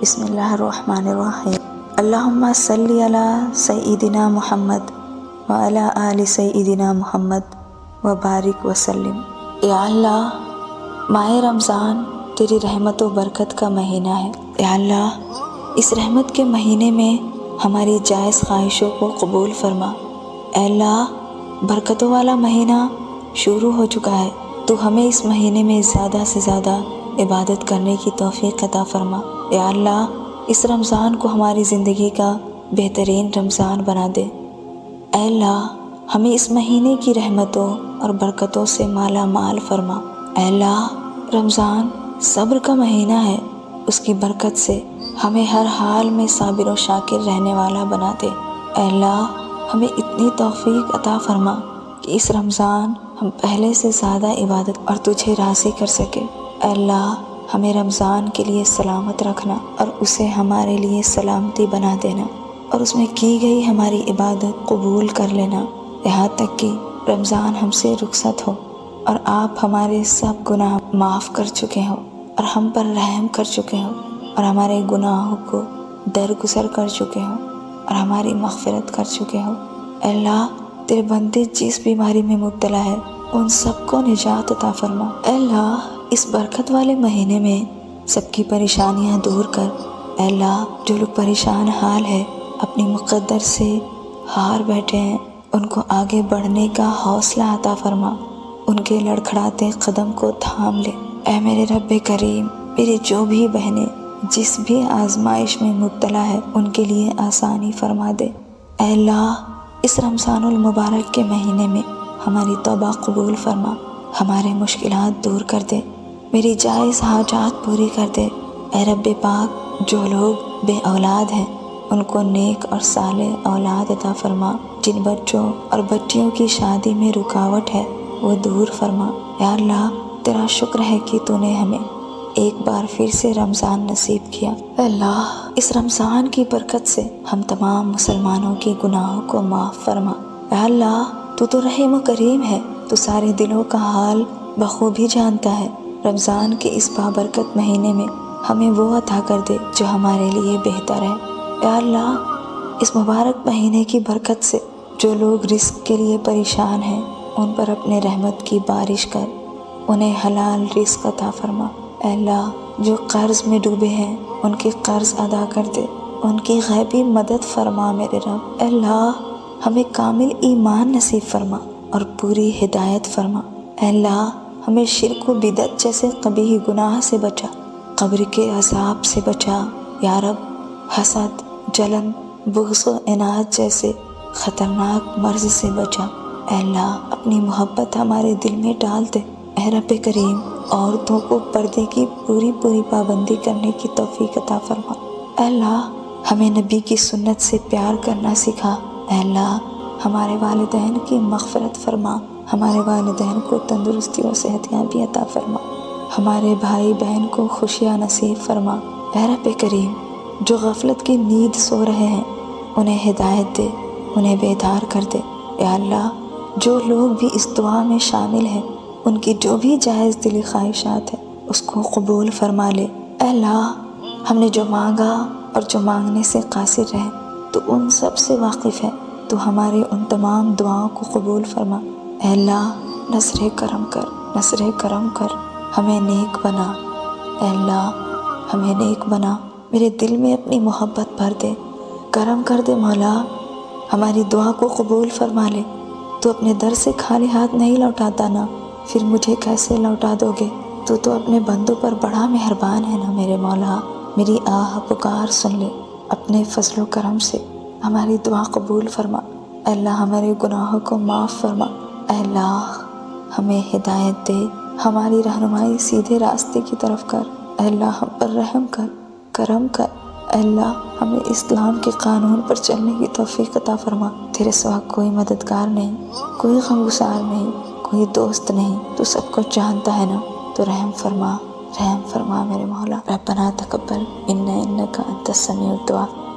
بسم اللہ الرحمن الرحیم۔ اللہم صلی علی سیدنا محمد وعلی آل سیدنا محمد وبارک وسلم۔ یا اللہ، ماہ رمضان تیری رحمت و برکت کا مہینہ ہے۔ یا اللہ، اس رحمت کے مہینے میں ہماری جائز خواہشوں کو قبول فرما۔ اے اللہ، برکتوں والا مہینہ شروع ہو چکا ہے، تو ہمیں اس مہینے میں زیادہ سے زیادہ عبادت کرنے کی توفیق عطا فرما۔ یا اللہ، اس رمضان کو ہماری زندگی کا بہترین رمضان بنا دے۔ اے اللہ، ہمیں اس مہینے کی رحمتوں اور برکتوں سے مالا مال فرما۔ اے اللہ، رمضان صبر کا مہینہ ہے، اس کی برکت سے ہمیں ہر حال میں صابر و شاکر رہنے والا بنا دے۔ اے اللہ، ہمیں اتنی توفیق عطا فرما کہ اس رمضان ہم پہلے سے زیادہ عبادت اور تجھے راضی کر سکے۔ اے اللہ، ہمیں رمضان کے لیے سلامت رکھنا اور اسے ہمارے لیے سلامتی بنا دینا، اور اس میں کی گئی ہماری عبادت قبول کر لینا، یہاں تک کہ رمضان ہم سے رخصت ہو اور آپ ہمارے سب گناہ معاف کر چکے ہو اور ہم پر رحم کر چکے ہو اور ہمارے گناہوں کو درگزر کر چکے ہو اور ہماری مغفرت کر چکے ہو۔ اے اللہ، تیرے بندے جس بیماری میں مبتلا ہے ان سب کو نجات عطا فرما۔ اے اللہ، اس برکت والے مہینے میں سب کی پریشانیاں دور کر۔ اے اللہ، جو لوگ پریشان حال ہے، اپنی مقدر سے ہار بیٹھے ہیں، ان کو آگے بڑھنے کا حوصلہ عطا فرما، ان کے لڑکھڑاتے قدم کو تھام لے۔ اے میرے رب کریم، میری جو بھی بہنیں جس بھی آزمائش میں مبتلا ہے ان کے لیے آسانی فرما دے۔ اے اللہ، اس رمضان المبارک کے مہینے میں ہماری توبہ قبول فرما، ہمارے مشکلات دور کر دے، میری جائز حاجات پوری کر دے۔ اے رب پاک، جو لوگ بے اولاد ہیں ان کو نیک اور صالح اولاد عطا فرما، جن بچوں اور بچیوں کی شادی میں رکاوٹ ہے وہ دور فرما۔ یا اللہ، تیرا شکر ہے کہ تو نے ہمیں ایک بار پھر سے رمضان نصیب کیا۔ اے اللہ، اس رمضان کی برکت سے ہم تمام مسلمانوں کے گناہوں کو معاف فرما۔ اے اللہ، تو رحیم و کریم ہے، تو سارے دلوں کا حال بخوبی جانتا ہے۔ رمضان کے اس بابرکت مہینے میں ہمیں وہ عطا کر دے جو ہمارے لیے بہتر ہے۔ اے اللہ، اس مبارک مہینے کی برکت سے جو لوگ رزق کے لیے پریشان ہیں ان پر اپنے رحمت کی بارش کر، انہیں حلال رزق عطا فرما۔ اے اللہ، جو قرض میں ڈوبے ہیں ان کے قرض ادا کر دے، ان کی غیبی مدد فرما میرے رب۔ اے اللہ، ہمیں کامل ایمان نصیب فرما اور پوری ہدایت فرما۔ اے اللہ، ہمیں شرک و بدعت جیسے قبیح گناہ سے بچا، قبر کے عذاب سے بچا۔ یا رب، حسد، جلن، بغض و عناد جیسے خطرناک مرض سے بچا۔ اے اللہ، اپنی محبت ہمارے دل میں ڈال دے۔ اے رب کریم، عورتوں کو پردے کی پوری پابندی کرنے کی توفیق عطا فرما۔ اے اللہ، ہمیں نبی کی سنت سے پیار کرنا سکھا۔ اے اللہ، ہمارے والدین کی مغفرت فرما، ہمارے والدین کو تندرستی اور صحت یابی عطا فرما، ہمارے بھائی بہن کو خوشیاں نصیب فرما۔ اے رب کریم، جو غفلت کی نیند سو رہے ہیں انہیں ہدایت دے، انہیں بیدار کر دے۔ یا اللہ، جو لوگ بھی اس دعا میں شامل ہیں ان کی جو بھی جائز دلی خواہشات ہیں اس کو قبول فرما لے۔ اے اللہ، ہم نے جو مانگا اور جو مانگنے سے قاصر رہے تو ان سب سے واقف ہے، تو ہمارے ان تمام دعاؤں کو قبول فرما۔ اے اللہ، نظر کرم کر، نظر کرم کر، ہمیں نیک بنا۔ اے اللہ، ہمیں نیک بنا، میرے دل میں اپنی محبت بھر دے، کرم کر دے مولا، ہماری دعا کو قبول فرما لے۔ تو اپنے در سے خالی ہاتھ نہیں لوٹاتا نا، پھر مجھے کیسے لوٹا دو گے؟ تو اپنے بندوں پر بڑا مہربان ہے نا میرے مولا، میری آہ پکار سن لے، اپنے فضل و کرم سے ہماری دعا قبول فرما۔ اے اللہ، ہمارے گناہوں کو معاف فرما۔ اے اللہ، ہمیں ہدایت دے، ہماری رہنمائی سیدھے راستے کی طرف کر۔ اے اللہ، ہم پر رحم کر، کرم کر۔ اے اللہ، ہمیں اسلام کے قانون پر چلنے کی توفیق عطا فرما۔ تیرے سوا کوئی مددگار نہیں، کوئی غمگسار نہیں، کوئی دوست نہیں، تو سب کو جانتا ہے نا، تو رحم فرما، رحم فرما میرے مولا۔ ربنا تقبل منا انک انت السمیع الدعاء۔